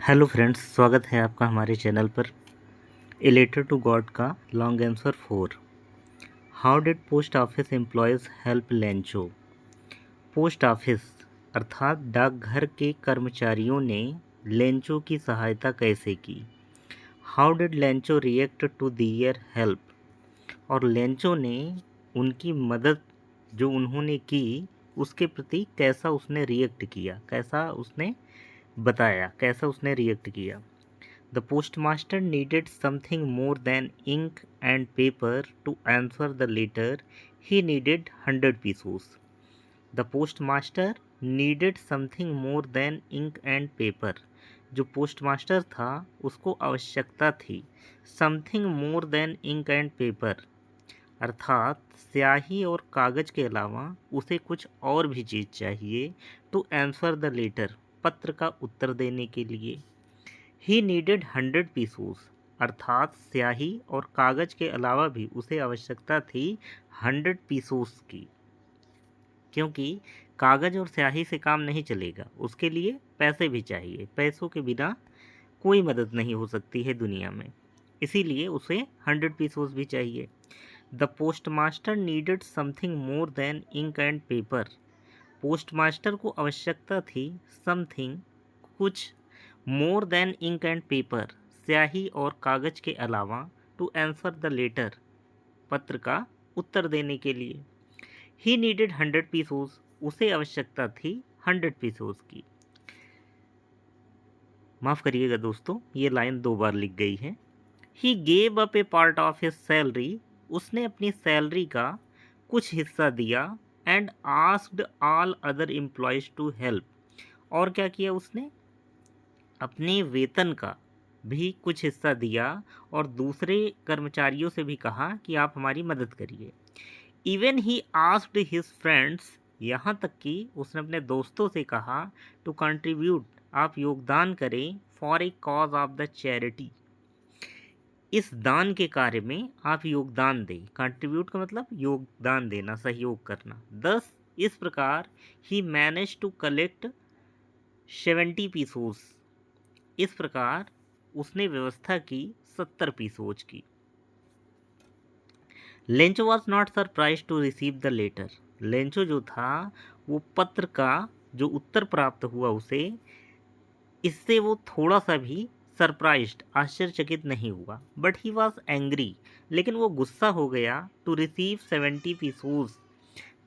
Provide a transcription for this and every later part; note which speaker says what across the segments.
Speaker 1: Hello friends, स्वागत है आपका हमारे चैनल पर। ए लेटर टू गॉड का long answer 4। How did post office employees help Lencho? Post office अर्थात डाकघर के कर्मचारियों ने लेंचो की सहायता कैसे की? How did Lencho react to their help? और लेंचो ने उनकी मदद जो उन्होंने की उसके प्रति कैसा उसने रिएक्ट किया, कैसा उसने बताया, कैसा उसने रिएक्ट किया। The postmaster needed something more than ink and paper to answer the letter. He needed 100 pesos. The postmaster needed something more than ink and paper. जो पोस्टमास्टर था उसको आवश्यकता थी something more than ink and paper, अर्थात स्याही और कागज के अलावा उसे कुछ और भी चीज़ चाहिए टू आंसर द लेटर, पत्र का उत्तर देने के लिए। ही नीडेड 100 पीसूस, अर्थात स्याही और कागज के अलावा भी उसे आवश्यकता थी 100 पीसूस की, क्योंकि कागज और स्याही से काम नहीं चलेगा, उसके लिए पैसे भी चाहिए। पैसों के बिना कोई मदद नहीं हो सकती है दुनिया में, इसीलिए उसे 100 पीसूस भी चाहिए। The postmaster needed something more than ink and paper. Postmaster को आवश्यकता थी समथिंग, कुछ, more than ink and paper, स्याही और कागज के अलावा, टू आंसर द लेटर, पत्र का उत्तर देने के लिए। ही नीडेड 100 पीसोस, उसे आवश्यकता थी 100 पीसोस की। माफ़ करिएगा दोस्तों, ये लाइन 2 बार लिख गई है। He gave up a part of his salary, उसने अपनी सैलरी का कुछ हिस्सा दिया। And asked all other employees to help, और क्या किया उसने? अपने वेतन का भी कुछ हिस्सा दिया और दूसरे कर्मचारियों से भी कहा कि आप हमारी मदद करिए। Even he asked his friends, यहाँ तक कि उसने अपने दोस्तों से कहा टू कंट्रीब्यूट, आप योगदान करें, for a cause of the charity, इस दान के कार्य में आप योगदान दें। कंट्रीब्यूट का मतलब योगदान देना, सहयोग करना। दस इस प्रकार he manage to collect 70 pesos, इस प्रकार उसने व्यवस्था की 70 पीसोज की। Lencho was not surprise to receive the letter, Lencho जो था वो पत्र का जो उत्तर प्राप्त हुआ उसे, इससे वो थोड़ा सा भी सरप्राइज्ड, आश्चर्यचकित नहीं हुआ। बट ही वॉज एंग्री, लेकिन वो गुस्सा हो गया, टू रिसीव 70 पीसोज,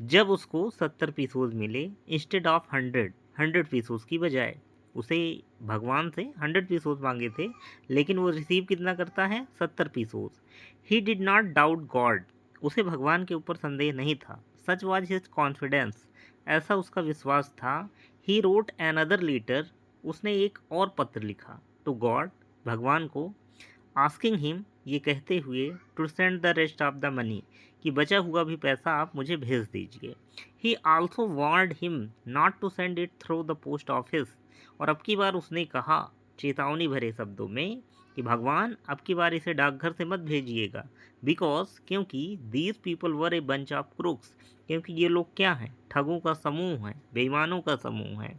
Speaker 1: जब उसको 70 पीसोज मिले, इंस्टेड ऑफ 100 पीसोज की बजाय। उसे भगवान से 100 पीसोज मांगे थे, लेकिन वो रिसीव कितना करता है? 70 pesos. He did not doubt God, उसे भगवान के ऊपर संदेह नहीं था। सच वॉज हिज कॉन्फिडेंस, ऐसा उसका विश्वास था। ही रोट अनदर लेटर, उसने एक और पत्र लिखा, टू गॉड, भगवान को, आस्किंग हिम, ये कहते हुए, to send the rest of the money, कि बचा हुआ भी पैसा आप मुझे भेज दीजिए। He also warned him not to send it through the post office, और अब की बार उसने कहा चेतावनी भरे शब्दों में कि भगवान अब की बार इसे डाकघर से मत भेजिएगा। बिकॉज, क्योंकि these people were a bunch of crooks, क्योंकि ये लोग क्या हैं? ठगों का समूह है, बेईमानों का समूह है।